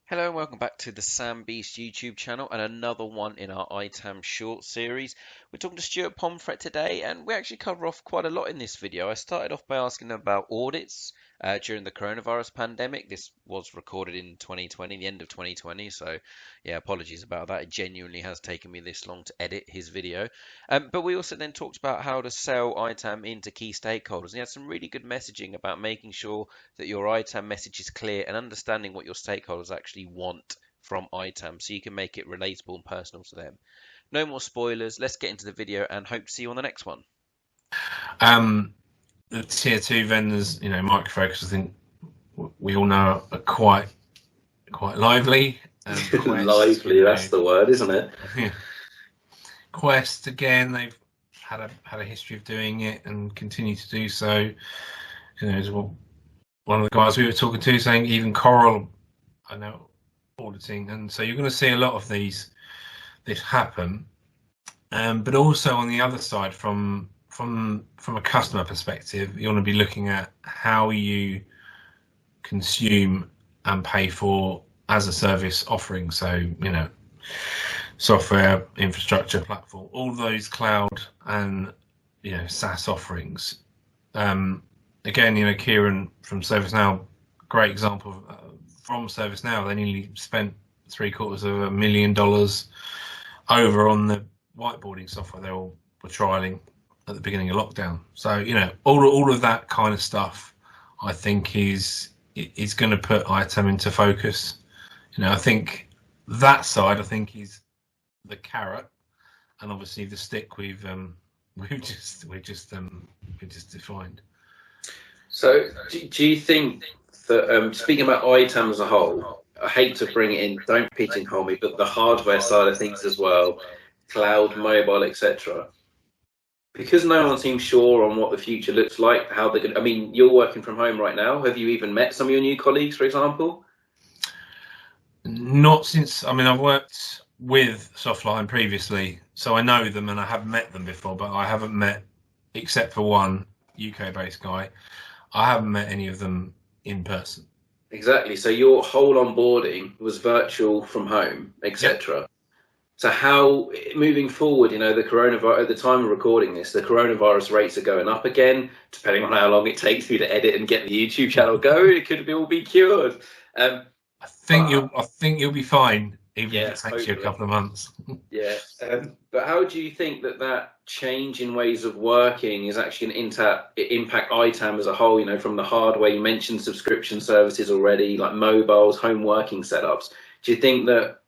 Hello and welcome back to the Sam Beast YouTube channel and another one in our ITAM short series. We're talking to Stuart Pomfrett today and we actually cover off quite a lot in this video. I started off by asking him about audits during the coronavirus pandemic. This was recorded in 2020, the end of 2020, so yeah, apologies about that. It genuinely has taken me this long to edit his video. But we also then talked about how to sell ITAM into key stakeholders. And he had some really good messaging about making sure that your ITAM message is clear and understanding what your stakeholders actually want from ITAM so you can make it relatable and personal to them. No more spoilers. Let's get into the video and hope to see you on the next one. The tier two vendors, Micro Focus, I think we all know are quite lively. Quest, lively, that's the word, isn't it? Yeah. Quest, again, they've had a history of doing it and continue to do so. One of the guys we were talking to saying even Coral, I know, auditing, and so you're going to see a lot of this happen. But also on the other side, from a customer perspective, you want to be looking at how you consume and pay for as a service offering. So, software, infrastructure, platform, all those cloud and, SaaS offerings. Again, Kieran from ServiceNow, great example from ServiceNow. They nearly spent $750,000 over on the whiteboarding software they all were trialing at the beginning of lockdown. So, all of that kind of stuff, I think is going to put ITAM into focus. I think that side, is the carrot, and obviously the stick we've just defined. So, do you think that speaking about ITAM as a whole, I hate to bring it in, don't pigeonhole me, but the hardware side of things as well, cloud, mobile, etc. Because no one seems sure on what the future looks like, how they're going. I mean, you're working from home right now. Have you even met some of your new colleagues, for example? Not since. I've worked with Softline previously, so I know them and I have met them before, but I haven't met, except for one UK-based guy, I haven't met any of them in person. Exactly. So your whole onboarding was virtual from home, etc. Yep. So how, moving forward, the coronavirus, at the time of recording this, the coronavirus rates are going up again, depending on how long it takes me to edit and get the YouTube channel going. It could all be cured. I think you'll be fine, even if it takes hopefully. you a couple of months. Yeah. But how do you think that change in ways of working is actually going to impact ITAM as a whole? From the hardware, you mentioned subscription services already, like mobiles, home working setups. Do you think that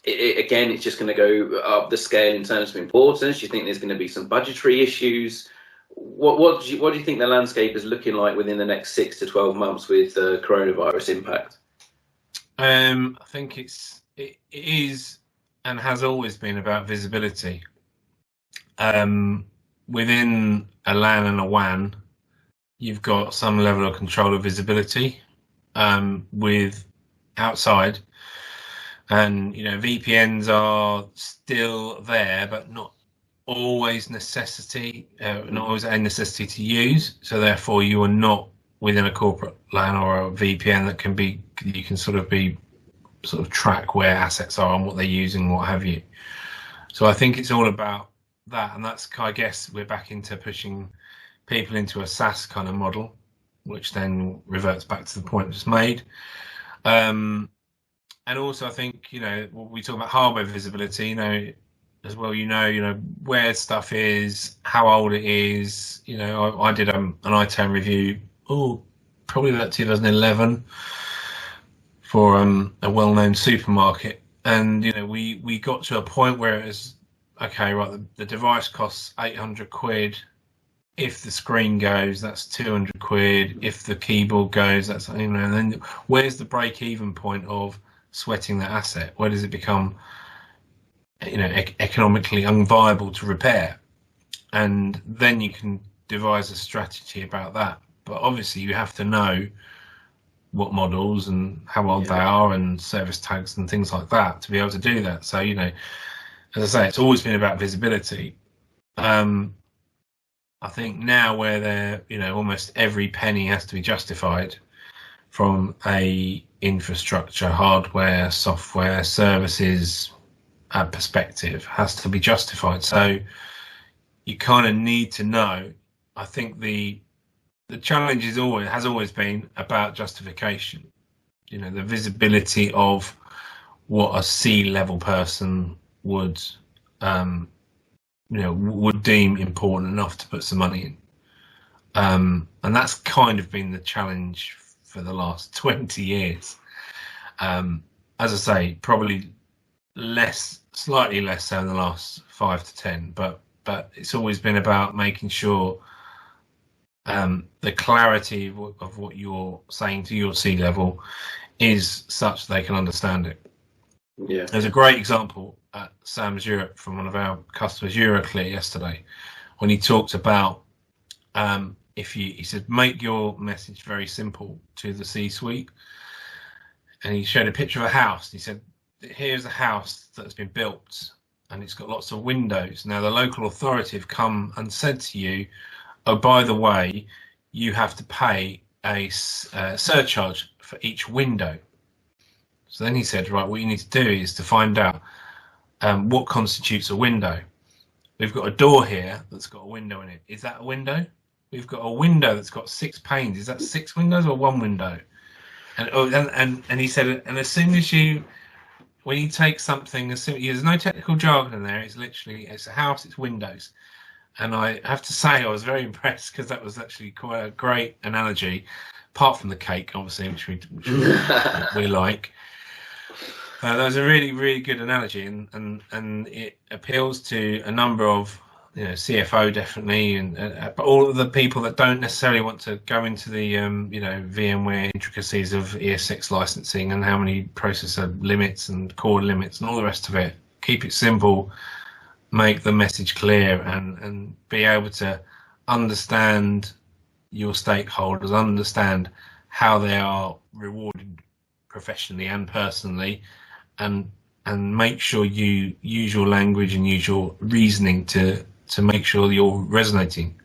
it's just going to go up the scale in terms of importance? Do you think there's going to be some budgetary issues? What do you think the landscape is looking like within the next 6 to 12 months with the coronavirus impact? I think it is and has always been about visibility. Within a LAN and a WAN, you've got some level of control of visibility with outside. And VPNs are still there, but not always not always a necessity to use. So therefore, you are not within a corporate LAN or a VPN you can sort of track where assets are and what they're using, what have you. So I think it's all about that, and that's, I guess, we're back into pushing people into a SaaS kind of model, which then reverts back to the point just made. And also, I think, when we talk about hardware visibility, as well, where stuff is, how old it is. I did an ITAM review, probably about 2011 for a well-known supermarket. And, we got to a point where it was, okay, right, the device costs 800 quid. If the screen goes, that's 200 quid. If the keyboard goes, that's, and then where's the break-even point of sweating that asset? Where does it become economically unviable to repair? And then you can devise a strategy about that. But obviously you have to know what models and how old they are and service tags and things like that to be able to do that. So as I say, it's always been about visibility. I think now where almost every penny has to be justified from a infrastructure, hardware, software, services perspective has to be justified. So you kind of need to know. I think the challenge has always been about justification. You know, the visibility of what a C-level person would would deem important enough to put some money in. And that's kind of been the challenge for the last 20 years. As I say, probably slightly less so in the last 5 to 10, but it's always been about making sure the clarity of what you're saying to your C-level is such they can understand it. Yeah. There's a great example at Sam's Europe from one of our customers, Euroclear, yesterday, when he talked about he said, make your message very simple to the C-suite. And he showed a picture of a house. He said, here's a house that's been built and it's got lots of windows. Now, the local authority have come and said to you, oh, by the way, you have to pay a surcharge for each window. So then he said, right, what you need to do is to find out what constitutes a window. We've got a door here that's got a window in it. Is that a window? We've got a window that's got 6 panes. Is that 6 windows or 1 window? And he said, and as soon as when you take something, there's no technical jargon in there. It's literally, it's a house, it's windows. And I have to say, I was very impressed because that was actually quite a great analogy, apart from the cake, obviously, which we like. That was a really, really good analogy, and it appeals to a number of, CFO definitely, but all of the people that don't necessarily want to go into the VMware intricacies of ES6 licensing and how many processor limits and core limits and all the rest of it. Keep it simple, make the message clear, and be able to understand your stakeholders, understand how they are rewarded professionally and personally, and make sure you use your language and use your reasoning to make sure you're resonating.